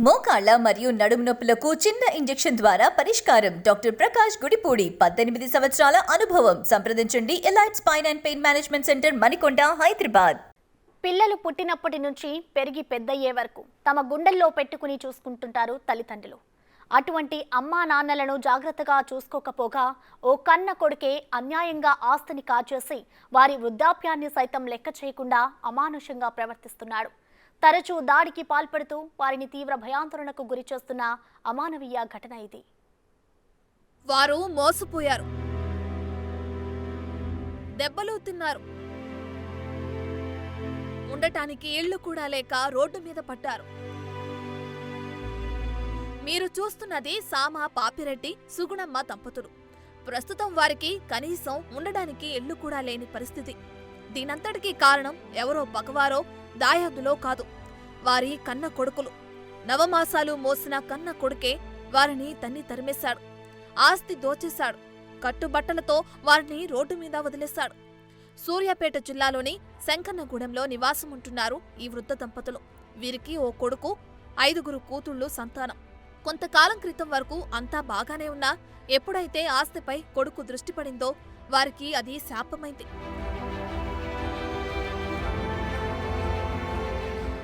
మోకాళ్ళ మరియు నడుము నొప్పులకు చిన్న ఇంజెక్షన్ ద్వారా పరిష్కారం. డాక్టర్ ప్రకాష్ గుడిపూడి, 18 సంవత్సరాల అనుభవం. సంప్రదించండి elite spine and pain management centre, Manikonda, Hyderabad. పిల్లలు పుట్టినప్పటి నుంచి పెరిగి పెద్దయ్యే వరకు తమ గుండెల్లో పెట్టుకుని చూసుకుంటుంటారు తల్లిదండ్రులు. అటువంటి అమ్మా నాన్నలను జాగ్రత్తగా చూసుకోకపోగా ఓ కన్న కొడుకే అన్యాయంగా ఆస్తిని కాజేసి వారి వృద్ధాప్యాన్ని సైతం లెక్క చేయకుండా అమానుషంగా ప్రవర్తిస్తున్నాడు. తరచూ దాడికి పాల్పడుతూ వారిని తీవ్ర భయాందోళనకు గురి చేస్తున్న అమానవీయ ఘటన ఇది. వారు మోసపోయారు, దెబ్బలు తిన్నారు, ఉండటానికి ఇళ్లు కూడా లేక రోడ్డు మీద పడ్డారు. మీరు చూస్తున్నది సామ పాపిరెడ్డి, సుగుణమ్మ దంపతులు. ప్రస్తుతం వారికి కనీసం ఉండడానికి ఇళ్లు కూడా లేని పరిస్థితి. దీనంతటికీ కారణం ఎవరో పగవారో దాయాదులో కాదు, వారి కన్న కొడుకులు. నవమాసాలు మోసిన కన్న కొడుకే వారిని తన్ని తరిమేశాడు, ఆస్తి దోచేశాడు, కట్టుబట్టలతో వారిని రోడ్డు మీద వదిలేశాడు. సూర్యాపేట జిల్లాలోని శంకన్నగూడెంలో నివాసముంటున్నారు ఈ వృద్ధ దంపతులు. వీరికి ఓ కొడుకు, 5 కూతుళ్లు సంతానం. కొంతకాలం క్రితం వరకు అంతా బాగానే ఉన్నా ఎప్పుడైతే ఆస్తిపై కొడుకు దృష్టి పడిందో వారికి అది శాపమైంది.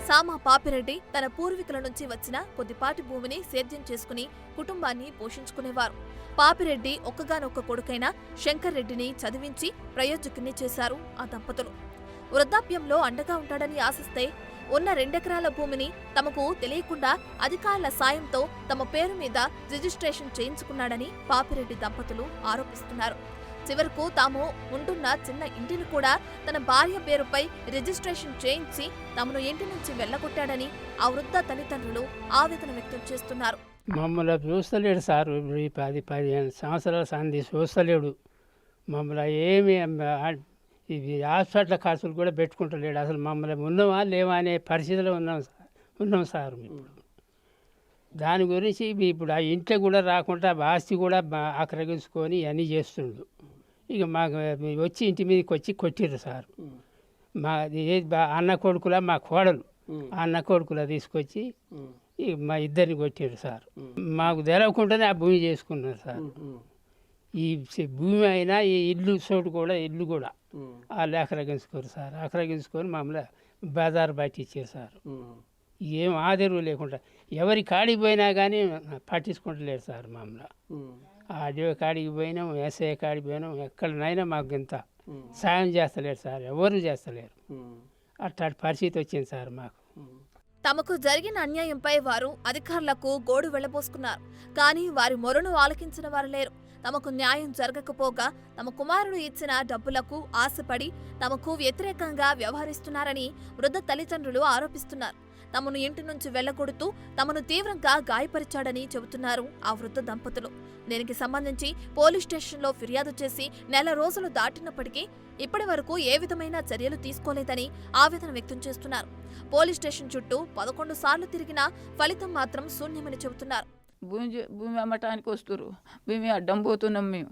సామ పాపిరెడ్డి తన పూర్వీకుల నుంచి వచ్చిన కొద్దిపాటి భూమిని సేద్యం చేసుకుని కుటుంబాన్ని పోషించుకునేవారు. పాపిరెడ్డి ఒక్కగానొక్క కొడుకైన శంకర్ రెడ్డిని చదివించి ప్రయోజకుని చేశారు ఆ దంపతులు. వృద్ధాప్యంలో అండగా ఉంటాడని ఆశిస్తే ఉన్న 2 ఎకరాల భూమిని తమకు తెలియకుండా అధికారుల సాయంతో తమ పేరు మీద రిజిస్ట్రేషన్ చేయించుకున్నాడని పాపిరెడ్డి దంపతులు ఆరోపిస్తున్నారు. చివరకు తాము ఉంటున్న చిన్న ఇంటిని కూడా తన భార్య పేరుపై రిజిస్ట్రేషన్ చేయించి తమను ఇంటి నుంచి వెళ్లగొట్టాడని ఆ వృద్ధ తల్లిదండ్రులు ఆవేదన వ్యక్తం చేస్తున్నారు. మమ్మల్ని చూస్తలేడు సార్, 10-15 సంవత్సరాల సంధి చూస్తలేడు. మమ్మల్ని ఏమి ఇవి హాస్పిటల్ ఖర్చులు కూడా పెట్టుకుంటలేడు. అసలు మమ్మల్ని ఉన్నామా లేవా అనే పరిస్థితిలో ఉన్నాం సార్. ఇప్పుడు దాని గురించి ఇప్పుడు ఆ ఇంట్లో కూడా రాకుండా ఆస్తి కూడా ఆక్రమించుకొని అన్నీ చేస్తుండు. ఇక మాకు వచ్చి ఇంటి మీదకి వచ్చి కొట్టిర్రు సార్. మా అన్న కొడుకులా మా కోడలు అన్న కొడుకులా తీసుకొచ్చి ఇక మా ఇద్దరిని కొట్టిర్రు సార్. మాకు తెలవకుండానే ఆ భూమి చేసుకున్నారు సార్. ఈ భూమి అయినా ఈ ఇల్లు చోటు కూడా ఇల్లు కూడా వాళ్ళు ఆక్రమించుకోరు సార్. ఆక్రమించుకొని మమ్మల్ని బజారు బయట ఇచ్చారు సార్. ఏం ఆదరవు లేకుండా ఎవరి కాడికి పోయినా కానీ పట్టించుకుంటలేరు సార్. మమ్మల్ని ఆడియో కాడికి పోయినాం, ఎస్ఐ కాడికి పోయినాం, ఎక్కడనైనా మాకు ఇంత సాయం చేస్తలేరు సార్, ఎవరు చేస్తలేరు. అట్లాంటి పరిస్థితి వచ్చింది సార్ మాకు. తమకు జరిగిన అన్యాయంపై వారు అధికారులకు గోడు వెళ్లబోసుకున్నారు. కానీ వారి మొరను ఆలకించిన వారు లేరు. తమకు న్యాయం జరగకపోగా తమ కుమారుడు ఇచ్చిన డబ్బులకు ఆశపడి తమకు వ్యతిరేకంగా వ్యవహరిస్తున్నారని వృద్ధ తల్లిదండ్రులు ఆరోపిస్తున్నారు. తమను ఇంటి నుంచి వెళ్లగొడుతూ తమను తీవ్రంగా గాయపరిచాడని చెబుతున్నారు ఆ వృద్ధ దంపతులు. దీనికి సంబంధించి పోలీస్ స్టేషన్లో ఫిర్యాదు చేసి 1 నెల రోజులు దాటినప్పటికీ ఇప్పటి వరకు ఏ విధమైన చర్యలు తీసుకోలేదని ఆవేదన వ్యక్తం చేస్తున్నారు. పోలీస్ స్టేషన్ చుట్టూ 11 సార్లు తిరిగినా ఫలితం మాత్రం శూన్యమని చెబుతున్నారు. భూమి అమ్మటానికి వస్తున్నారు, భూమి అడ్డం పోతున్నాం మేము.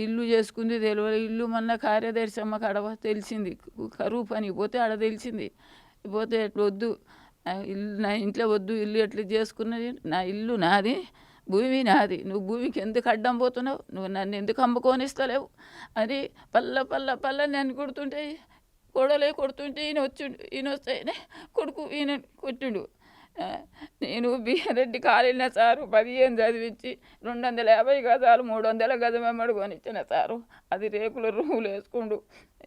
ఇల్లు చేసుకుంది తెలియదు. ఇల్లు మొన్న కార్యదర్శి అమ్మ కాడ తెలిసింది, కరువు పని పోతే ఆడ తెలిసింది. పోతే వద్దు, ఇల్లు నా ఇంట్లో వద్దు, ఇల్లు ఎట్లా చేసుకున్నది, నా ఇల్లు నాది, భూమి నాది, నువ్వు భూమికి ఎందుకు అడ్డం పోతున్నావు, నువ్వు నన్ను ఎందుకు అమ్ముకొనిస్తలేవు అని పల్ల నన్ను కొడుతుంటే, కొడలే కొడుతుంటే ఈయన వస్తాయనే కొడుకు ఈయన కొట్టిండు. నేను బియ్యరెడ్డి కాలిన సారు 15 చదివించి 250 గజాలు 300 గజం వెంబడి కొనిచ్చిన సారు. అది రేకుల రూములు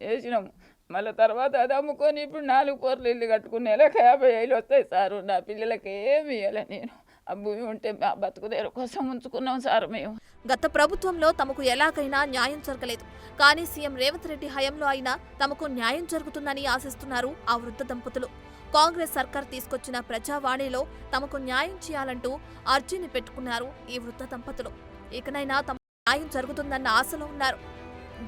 వేసినాము. మళ్ళీ తర్వాత అది అమ్ముకొని ఇప్పుడు 4 పొర్లు ఇల్లు కట్టుకుని నెలకు 50,000 వస్తాయి సారు. నా పిల్లలకి ఏమి ఇవ్వాలి. నేను ఆ భూమి ఉంటే మా బతుకుదేర కోసం ఉంచుకున్నాం సార్ మేము. గత ప్రభుత్వంలో తమకు ఎలాగైనా న్యాయం జరగలేదు. కానీ సీఎం రేవంత్ రెడ్డి హయాంలో అయినా తమకు న్యాయం జరుగుతుందని ఆశిస్తున్నారు ఆ వృద్ధ దంపతులు. కాంగ్రెస్ సర్కార్ తీసుకొచ్చిన ప్రజావాణిలో తమకు న్యాయం చేయాలంటూ అర్జీని పెట్టుకున్నారు ఈ వృద్ధ దంపతులు. ఇకనైనా తమకు న్యాయం జరుగుతుందన్న ఆశలో ఉన్నారు.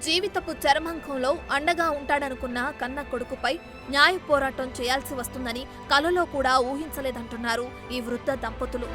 జీవితపు చరమాంకంలో అండగా ఉంటాడనుకున్న కన్న కొడుకుపై న్యాయ పోరాటం చేయాల్సి వస్తుందని కలలో కూడా ఊహించలేదంటున్నారు ఈ వృద్ధ దంపతులు.